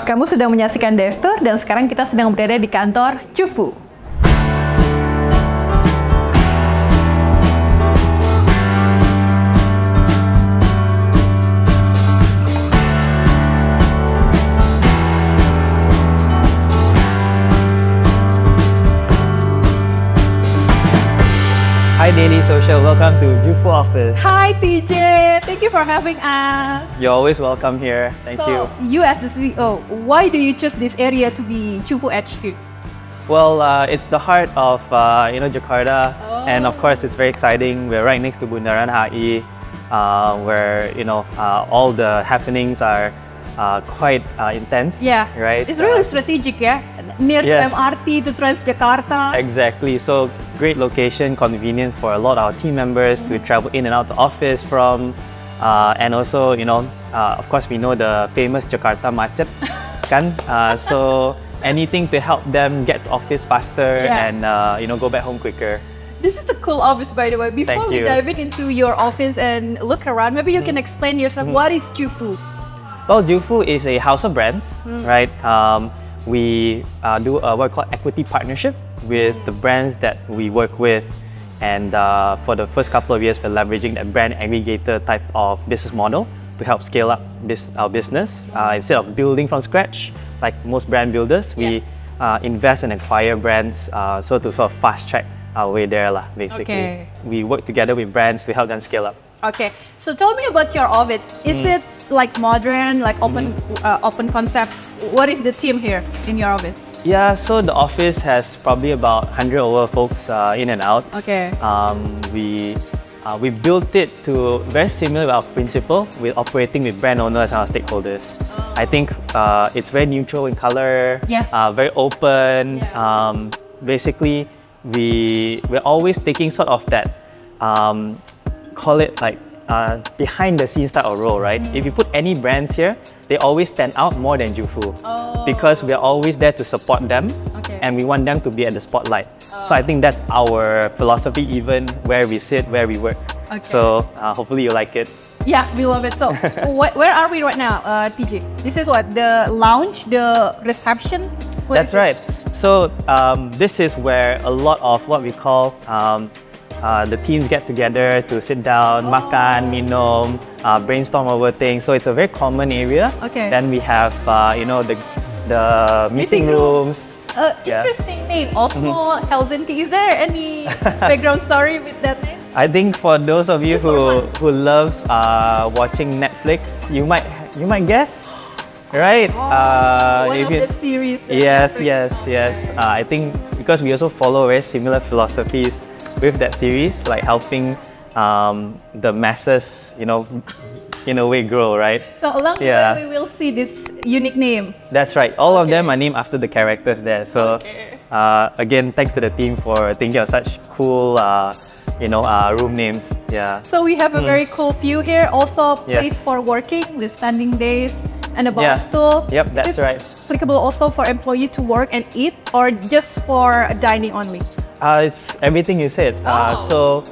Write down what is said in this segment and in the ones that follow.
Kamu sudah menyaksikan DStour dan sekarang kita sedang berada di kantor Tjufoo. Hi Daily Social, welcome to Tjufoo office. Hi TJ, thank you for having us. You're always welcome here, thank you. You as the CEO, why do you choose this area to be Tjufoo HQ? Well, it's the heart of Jakarta, and of course it's very exciting. We're right next to Bundaran HI, where all the happenings are quite intense. Yeah, right. It's really strategic, yeah. Near to MRT to Transjakarta. Exactly. So great location, convenience for a lot of our team members to travel in and out the office from, and also of course we know the famous Jakarta macet, kan? So anything to help them get to office faster and go back home quicker. This is a cool office, by the way. Before we dive into your office and look around, maybe you can explain yourself. What is Tjufoo? Well, Tjufoo is a house of brands, right? We do what we call equity partnership with the brands that we work with, and for the first couple of years, we're leveraging that brand aggregator type of business model to help scale up our business. Instead of building from scratch, like most brand builders, we invest and acquire brands so to sort of fast track our way there, basically. We work together with brands to help them scale up. Okay, so tell me about your office. Is it like modern, like open concept? What is the team here in your office? Yeah, so the office has probably about 100 over folks in and out. Okay. We built it to very similar to our principle with operating with brand owners and our stakeholders. I think it's very neutral in color, very open. Basically, we're always taking sort of that, call it like behind the scenes type of role, right? If you put any brands here, they always stand out more than Tjufoo because we're always there to support them and we want them to be at the spotlight. So I think that's our philosophy, even where we sit, where we work. So hopefully you like it. Yeah, we love it. So where are we right now, TJ? This is what, the lounge, the reception? That's right. So this is where a lot of what we call the teams get together to sit down, makan, minum, brainstorm over things. So it's a very common area. Then we have the meeting rooms. Interesting name. Also Helsinki. Is there any background story with that name? I think for those of you who love watching Netflix, you might guess, right? One of the series. Yes. I think because we also follow very similar philosophies with that series, like helping the masses, in a way grow, right? So along the way, we will see this unique name. That's right. All of them are named after the characters there. So again, thanks to the team for thinking of such cool, room names. Yeah. So we have a very cool view here. Also, place for working, the standing days, and a bar stool. Yep, that's right. Applicable also for employee to work and eat, or just for dining only? It's everything you said. So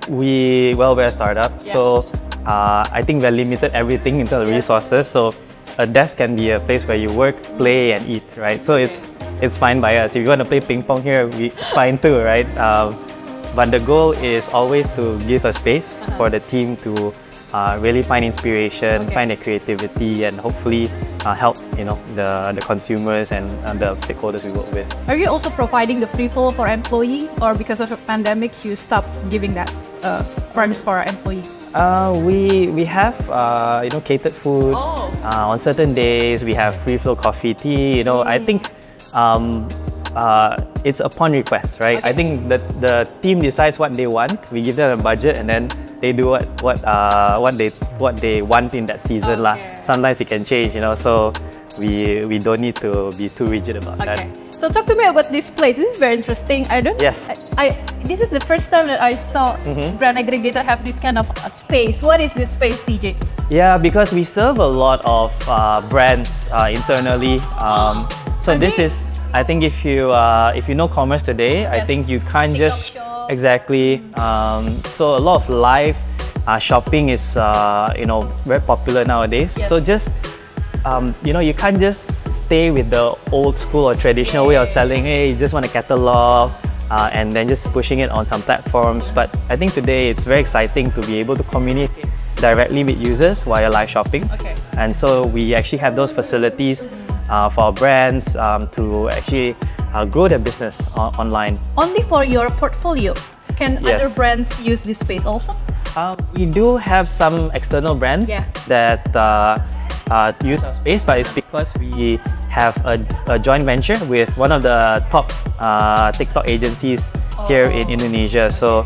we're a startup. So I think we're limited everything in terms of resources. So a desk can be a place where you work, play, and eat, right? So it's fine by us. If you want to play ping pong here, it's fine too, right? But the goal is always to give a space for the team to really find inspiration, find their creativity, and hopefully help the consumers and the stakeholders we work with. Are you also providing the free flow for employee, or because of the pandemic you stopped giving that premise for our employee? We have catered food on certain days. We have free flow coffee, tea. I think it's upon request, right? I think that the team decides what they want. We give them a budget, and then they do what they want in that season lah. Sometimes it can change, so we don't need to be too rigid about that. So talk to me about this place. This is very interesting. This is the first time that I saw brand aggregator have this kind of space. What is this space, TJ? Yeah, because we serve a lot of brands internally. So this is, I think if you know commerce today, I think you can't just so a lot of live shopping is very popular nowadays. So just you know, you can't just stay with the old school or traditional way of selling. Hey, you just want a catalog and then just pushing it on some platforms. But I think today it's very exciting to be able to communicate directly with users via live shopping. And so we actually have those facilities for our brands to actually grow their business online. Only for your portfolio? Can other brands use this space also? We do have some external brands that use our space, but it's because we have a joint venture with one of the top TikTok agencies here in Indonesia. So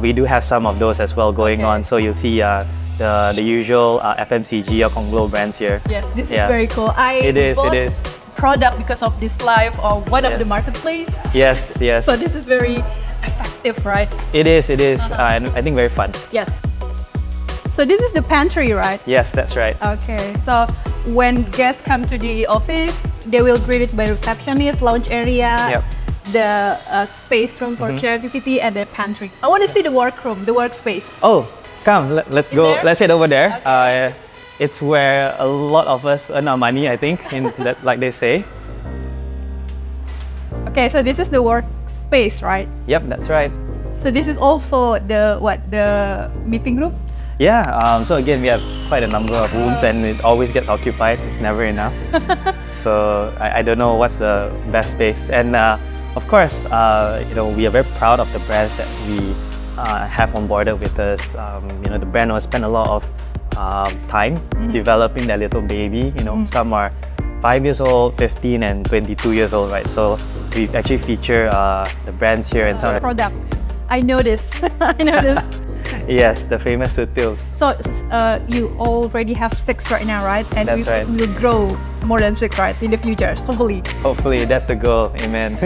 we do have some of those as well going on. So you'll see the usual FMCG or Conglo brands here. Yes, this is very cool. It is. Product because of this live or one of the marketplace. Yes. So this is very effective, right? It is, and I think very fun. Yes. So this is the pantry, right? Yes, that's right. Okay, so when guests come to the office, they will greet it by receptionist, lounge area, the space room for creativity, and the pantry. I want to see the workroom, the workspace. Oh, come, let's go. Let's head over there. Okay. It's where a lot of us earn our money, I think, like they say. Okay, so this is the workspace, right? Yep, that's right. So this is also the meeting room? Yeah, so again, we have quite a number of rooms and it always gets occupied. It's never enough. So I don't know what's the best space. And of course, you know, we are very proud of the brands that we have onboarded with us. You know, the brand owners spend a lot of time developing their little baby. You know, some are 5 years old, 15 and 22 years old, right? So we actually feature the brands here and some of the product. I noticed. I noticed. Yes, the famous sutils. So you already have 6 right now, right? And that's right. We will grow more than 6, right, in the future, hopefully. Hopefully, that's the goal. Amen.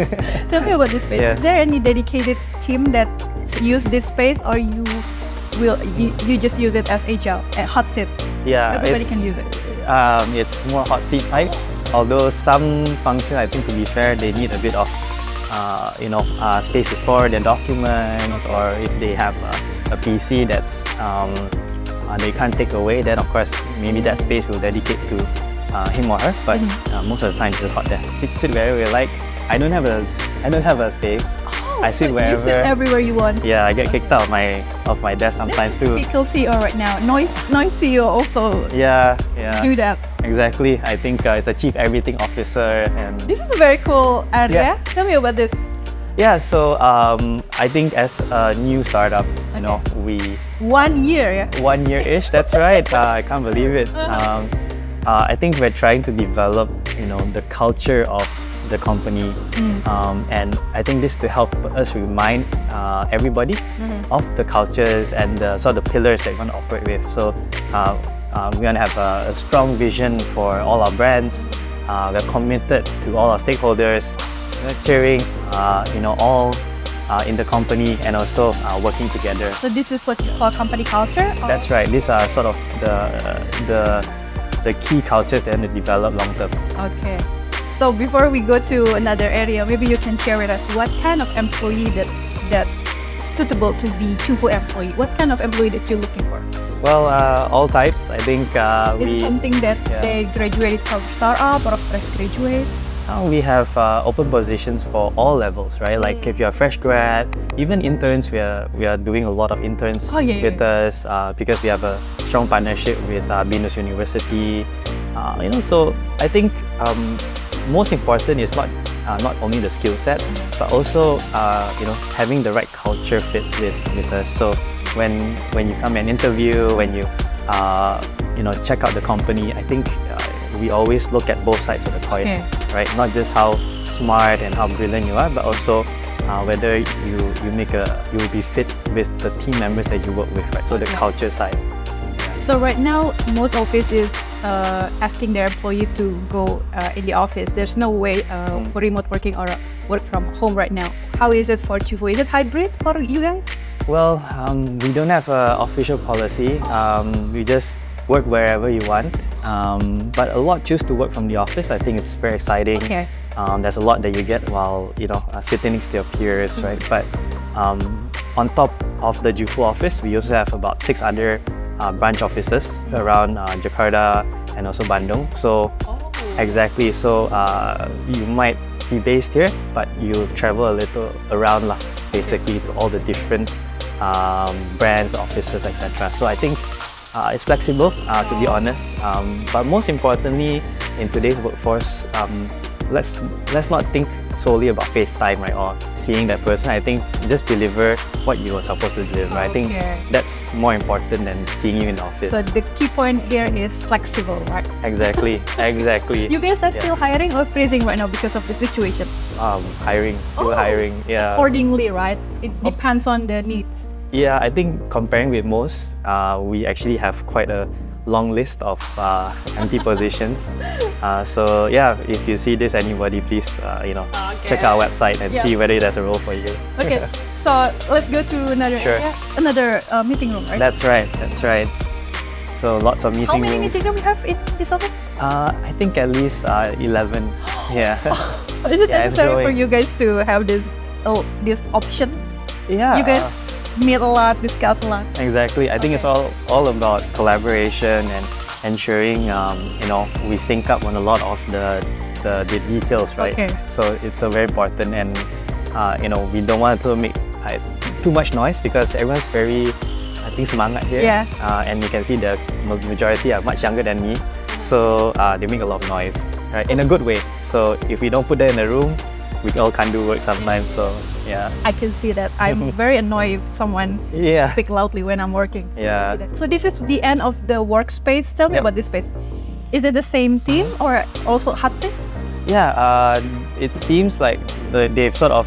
Tell me about this space. Is there any dedicated team that use this space, or you just use it as a hot seat? Yeah, everybody can use it. It's more hot seat type. Although some functions, I think, to be fair, they need a bit of you know, space to store their documents, or if they have a PC that's they can't take away, then of course maybe that space will dedicate to him or her. But most of the time it's just hot there. Sit wherever you like. I don't have a space. I sit wherever. You sit everywhere you want. Yeah, I get kicked out of my desk sometimes too. Typical CEO right now. Noise CEO also. Yeah. Do that. Exactly. I think it's a chief everything officer, and this is a very cool area. Yes. Tell me about this. Yeah, so I think as a new startup, you know, we 1 year, yeah. 1 year-ish. That's right. I can't believe it. I think we're trying to develop, you know, the culture of the company, and I think this to help us remind everybody of the cultures and the sort of pillars that we want to operate with. So we want to have a strong vision for all our brands. We're committed to all our stakeholders, nurturing, you know, all in the company, and also working together. So this is what you call company culture? Or? That's right. These are sort of the key cultures that we develop long term. Okay. So before we go to another area, maybe you can share with us what kind of employee that's suitable to be Tjufoo employee. What kind of employee that you're looking for? Well, all types. I think is it something that they graduated from startup or fresh graduate? We have open positions for all levels, right? Like if you're a fresh grad, even interns, we are doing a lot of interns with us because we have a strong partnership with Binus University. You know, so I think most important is not only the skill set, but also you know, having the right culture fit with us. So when you come and interview, when you you know, check out the company, I think we always look at both sides of the coin, right? Not just how smart and how brilliant you are, but also whether you'll be fit with the team members that you work with, right? So the culture side. So right now, most office is asking their employee to go in the office. There's no way for remote working or work from home right now. How is it for Tjufoo? Is it hybrid for you guys? Well, we don't have an official policy. We just work wherever you want. But a lot choose to work from the office. I think it's very exciting. There's a lot that you get while, you know, sitting next to your peers, right? But on top of the Tjufoo office, we also have about 6 other branch offices around Jakarta and also Bandung. So exactly, so you might be based here, but you travel a little around lah, basically to all the different brands, offices, etc. So I think it's flexible, to be honest. But most importantly, in today's workforce, let's not think solely about FaceTime, right, or seeing that person. I think just deliver what you were supposed to deliver. I think that's more important than seeing you in the office. So the key point here is flexible, right? Exactly, exactly. You guys are still hiring or freezing right now because of the situation? Hiring, still hiring, yeah. Accordingly, right? It depends on the needs. Yeah, I think comparing with most, we actually have quite a long list of empty positions. So yeah, if you see this, anybody, please check our website and see whether there's a role for you. Okay, so let's go to another area, another meeting room, right? That's right, that's right. So lots of meeting rooms. How many meeting rooms we have in this office? I think at least 11. Yeah. Is it necessary for you guys to have this option? Yeah. You guys meet a lot, discuss a lot. Exactly. I think it's all about collaboration and ensuring we sync up on a lot of the details, right? Okay. So it's very important, and we don't want to make too much noise because everyone's very, I think, semangat here. Yeah. And you can see the majority are much younger than me, so they make a lot of noise, right? In a good way. So if we don't put that in the room, we all can't do work sometimes. So yeah, I can see that. I'm very annoyed if someone speak loudly when I'm working. Yeah. So this is the end of the workspace. Tell me about this space. Is it the same team or also hot seat? Yeah, it seems like they've sort of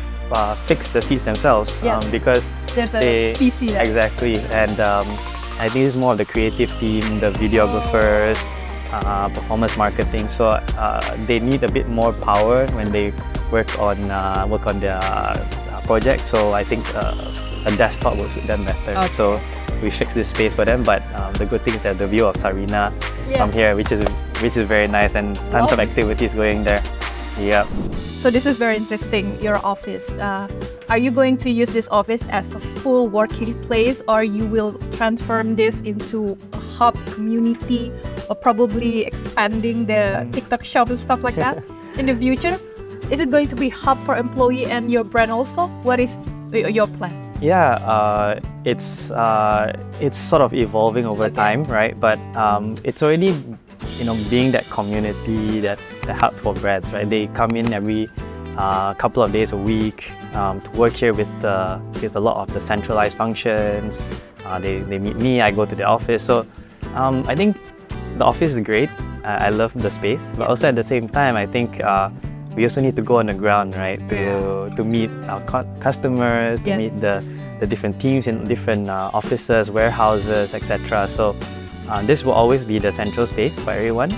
fixed the seats themselves because there's a PC there. Exactly, and I think it's more of the creative team, the videographers, performance marketing. So they need a bit more power when they work on their project. So I think a desktop will suit them better. Okay. So we fixed this space for them. But the good thing is that the view of Sarina from here, which is very nice, and tons of activities going there. Yeah. So this is very interesting. Your office. Are you going to use this office as a full working place, or you will transform this into a hub community, or probably expanding the TikTok shop and stuff like that in the future? Is it going to be hub for employee and your brand also? What is your plan? Yeah, it's sort of evolving over time, right? But it's already being that community, that hub for brands, right? They come in every couple of days a week to work here with a lot of the centralized functions. They meet me, I go to the office. So I think the office is great. I love the space, but also at the same time, I think we also need to go on the ground, right? To meet our customers, to meet the different teams in different offices, warehouses, etc. So this will always be the central space for everyone.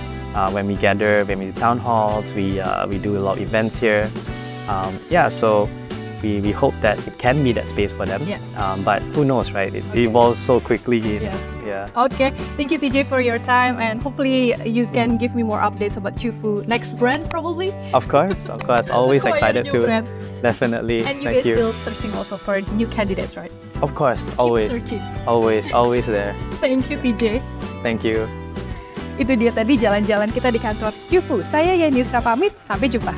When we gather, when we do town halls, we do a lot of events here. So we hope that it can be that space for them. But who knows, right? It evolves so quickly. Okay, thank you TJ for your time, and hopefully you can give me more updates about Tjufoo next brand probably. Of course, always excited to. Definitely. And you guys still searching also for new candidates, right? Of course, always. Keep searching. Always there. Thank you TJ. Thank you. Itu dia tadi jalan-jalan kita di kantor Tjufoo. Saya Yusra pamit, sampai jumpa.